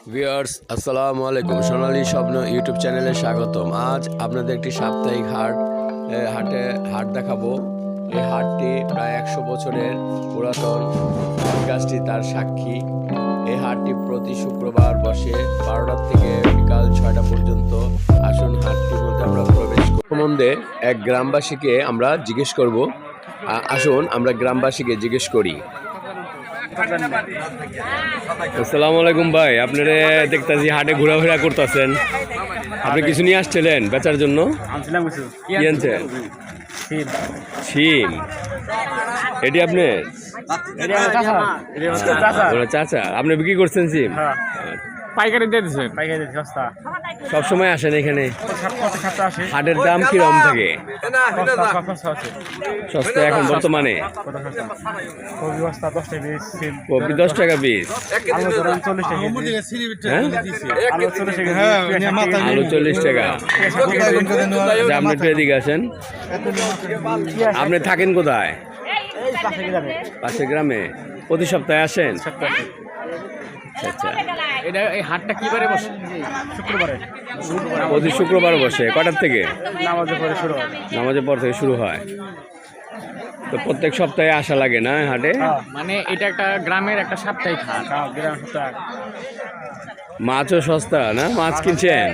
Viewers আসসালামু আলাইকুম, সোনালী স্বপ্ন ইউটিউব চ্যানেলে স্বাগতম। আজ আপনাদের একটি সাপ্তাহিক হাট দেখাবো। এই হাটটি প্রায় 100 বছরের পুরাতন। গাছটি তার সাক্ষী। এই হাটটি প্রতি শুক্রবার বসে 12টা থেকে বিকাল 6টা পর্যন্ত। আসুন হাটটির মধ্যে আমরা প্রবেশ সম্বন্ধে এক গ্রামবাসীকে আমরা জিজ্ঞেস করব। আসুন আমরা গ্রামবাসীকে জিজ্ঞেস করি। আসসালামু আলাইকুম ভাই, আপনারা দেখতেছি হাটে ঘোরাফেরা করতেছেন। আপনি কিছু নিয়ে আসছিলেন বেচার জন্য? কি আনছেন? শিম। এটি আপনি চাচা, আপনি বিক্রি করছেন শিম? পাইকারি দিয়ে দিছে, পাইকারি সস্তা। সব সময় আসেন এখানে? হাটের দাম কিরকম থাকে? সস্তা এখন বর্তমানে? কপি 10 টাকা পিস, আলু 40 টাকা। আপনি একটু এদিকে আসেন। আপনি থাকেন কোথায়? পাশের গ্রামে। প্রতি সপ্তাহে আসেন? আচ্ছা, এটা এই হাটটা কিবারে বসে? শুক্রবারে। প্রতি শুক্রবার বসে। কটার থেকে? নামাজের পরে শুরু হয়। নামাজের পর থেকে শুরু হয়। তো প্রত্যেক সপ্তাহে আসা লাগে না হাটে? মানে এটা একটা গ্রামের একটা সাপ্তাহিক হাট। গ্রাম সপ্তাহ। মাছও সস্তা না? মাছ কিনছেন?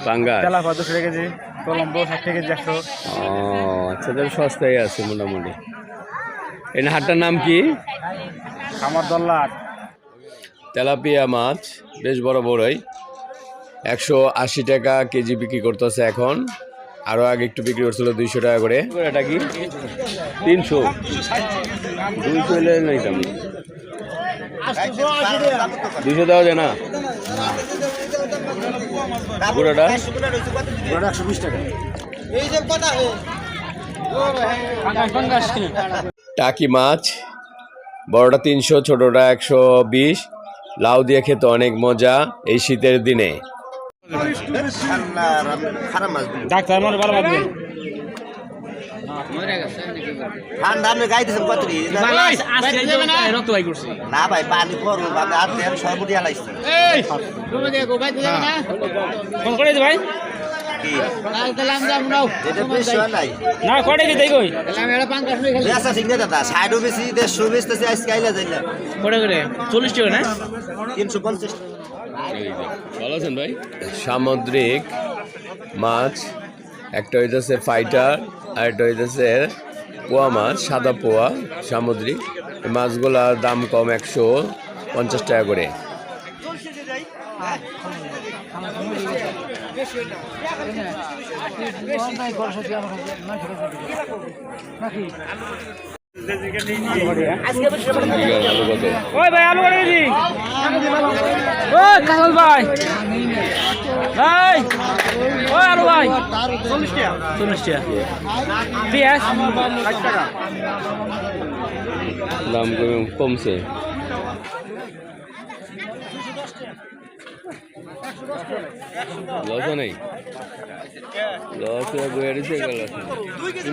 পাঙ্গাস তেলাপা 200 টাকা কেজি, কলম্বো 60 টাকা কেজি, 100। ও আচ্ছা, তাহলে সস্তাই আছে মোটামুটি। এই হাটটার নাম কি? আমার দল্লাট। তেলাপিয়া মাছ বেশ বড় বড়ই, 180 টাকা কেজি বিক্রি করতেছে এখন। আরও আগে একটু বিক্রি করছিল 200 টাকা করে। এটা কি 300? 200 হলে নিতাম। 200 দেওয়া যায় না? পুরোটা 120 টাকা। টাকি মাছ বড়টা 300, ছোটটা 120। লাউ দিয়ে খেতে অনেক মজা এই শীতের দিনে। ডাক্তার মনে ভালো লাগবে। ঠান্ডা আপনি গাইতেছেন কত না ভাই, পানি করবো সর্বটি আলাইছে ফোন করে দে ভাই। না করে কি দেই কই? বেচা ঠিক না দাদা, 60 বেশি 150 বেচতেছে আজকে আইলা যাইলা। করে করে 40 টাকা না? 350। ভালো আছেন ভাই? সামুদ্রিক মাছ, একটা হইতেছে ফাইটার আর একটা হইতেছে পোয়া মাছ, সাদা পোয়া সামুদ্রিক। এই মাছগুলার দাম কম, 150 টাকা করে। আলু কত? ওই ভাই আলু করে দিই। ওই কাজল ভাই, ভাই ওই আলু ভাই 40 টাকা। 40 টাকা। পেঁয়াজ 60 টাকা। দাম কমছে। লস নেই, লস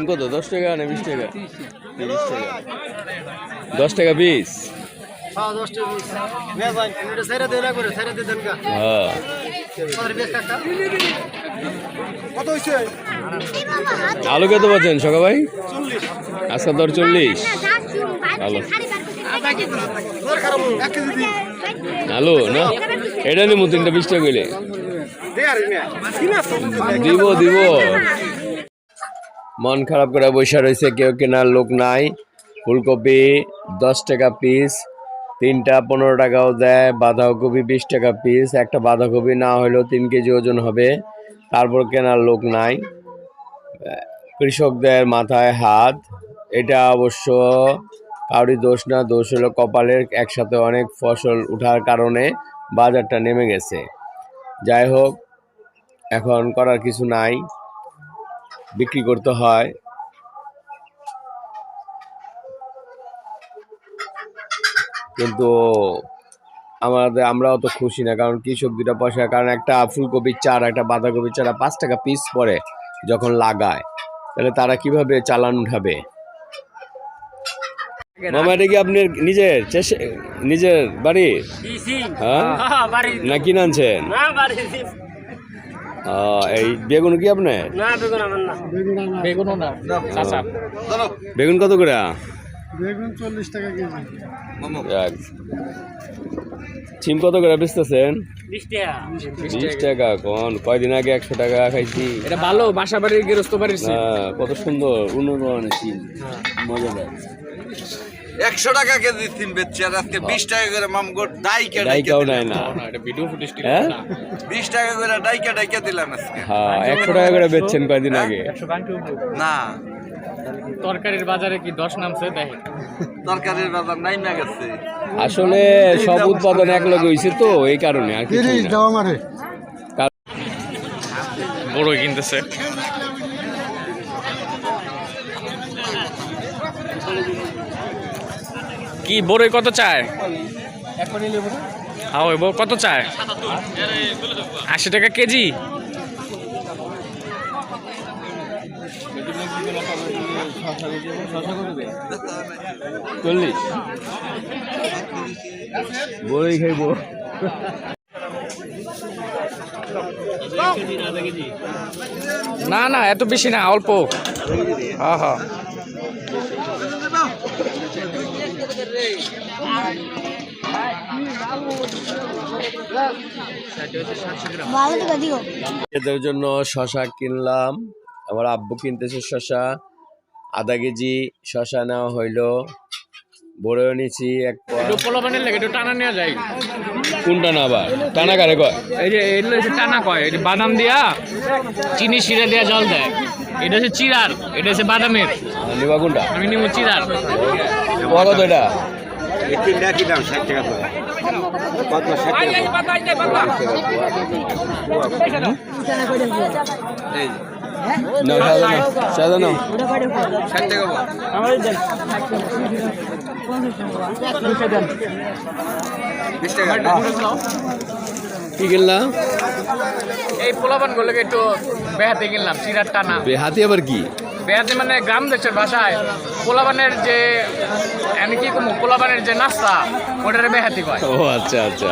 কত? 10 টাকা না 20 টাকা? 30 টাকা। 10 টাকা পিস। হ্যাঁ, আলু কত পাচ্ছেন সকা ভাই? আজকে দর 40। আলু আলু না, এটা নিমু 3টা 20 টাকা কইলে দিব। মন খারাপ করে বসে রয়েছে, কেউ কেনার লোক নাই। ফুলকপি 10 টাকা পিস, 3টা 15 টাকাও দেয়। বাঁধাকপি 20 টাকা পিস। একটা বাঁধাকপি না হলেও 3 কেজি ওজন হবে, তারপর কেনার লোক নাই। কৃষকদের মাথায় হাত। এটা অবশ্য কারোরই দোষ না, দোষ হলো কপালের। একসাথে অনেক ফসল উঠার কারণে বাজারটা নেমে গেছে। যাই হোক, এখন করার কিছু নাই, বিক্রি করতে হয়। কিন্তু আমরা অত খুশি না, কারণ কৃষক 2টা পয়সা। কারণ একটা ফুলকপির চারা, একটা বাঁধাকপির চারা 5 টাকা পিস পড়ে যখন লাগায়, তাহলে তারা কিভাবে চালান উঠাবে? মামা এটা কি আপনার নিজের বাড়ি? হ্যাঁ না কিনে আনছেন? এই বেগুন কি আপনার? বেগুন কত করে? বেগুন 40 টাকা কেজি। যাক। সিম কত করে বেচতেছেন? 20 টাকা। কয়দিন আগে 100 টাকা খাইছি। এটা ভালো বাসা বাড়ির গৃহস্থ বাড়ির সিম। কত সুন্দর উন্নত মানের সিম, মজাদার। 100 টাকা কেজি সিম বেচছি আর আজকে 20 টাকা করে মামগোট ডাইকাও নেয় না। হ্যাঁ 20 টাকা করে ডাইকা দিলাম আজকে। হ্যাঁ 100 টাকা করে বেচছেন কয়দিন আগে। না তরকারির বাজারে কি 10 নামছে দেখেন। তরকারির বাজার নাই না গেছে। আসলে সব উৎপাদন এক লগে হইছে তো এই কারণে আর কিছু না। দাও আমারে। বড় কিনতেছে। কি বড়ই কত চায়? হ্যাঁ ওই কত চায়? 80 টাকা কেজি। বড়ই খাইবো। না না এত বেশি না, অল্প। হ্যাঁ হ্যাঁ এদের জন্য শশা কিনলাম। আমার আব্বু কিনতেছে শশা, আধা কেজি শশা নেওয়া হইলো। বড়ও নিছি এক পা। একটু পোলাপানের লাগে একটু টানা নেওয়া যায়। কোনটা না আবার টানা কারে কয়? এই যে এগুলো হচ্ছে টানা কয়, এটা বাদাম দিয়া চিনি শিরা দিয়া জল দেয়। এটা হচ্ছে চিরার, এটা হচ্ছে বাদামের। নিবা কোনটা? আমি নিব চিরার। কত এটা? এই তিনটা কি দাম? 60 টাকা করে। কত 60 টাকা? এই না সাজানো 60 টাকা বল। 20 টাকা। কি কিনলাম? এই পোলাপান গুলো একটু বেহাতে কিনলাম, চিরার টানা। হাতি আবার কি? বেহাতে মানে গ্রাম দেশের ভাষায় পোলাপানের যে আমি কি কমু, পোলাপানের যে নাস্তা ওটারে বেহাতি কয়। ও আচ্ছা আচ্ছা,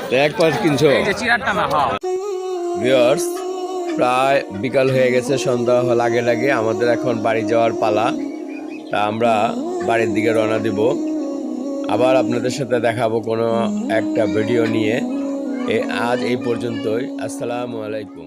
তো এক পাশ কিনছো? এই যে চিরার টানা। হ্যাঁ ভিউয়ার্স, প্রায় বিকাল হয়ে গেছে, সন্ধ্যা লাগে লাগে আমাদের এখন বাড়ি যাওয়ার পালা। তা আমরা বাড়ির দিকে রওনা দিব। আবার আপনাদের সাথে দেখাবো কোনো একটা ভিডিও নিয়ে। আজ এই পর্যন্তই। আসসালামু আলাইকুম।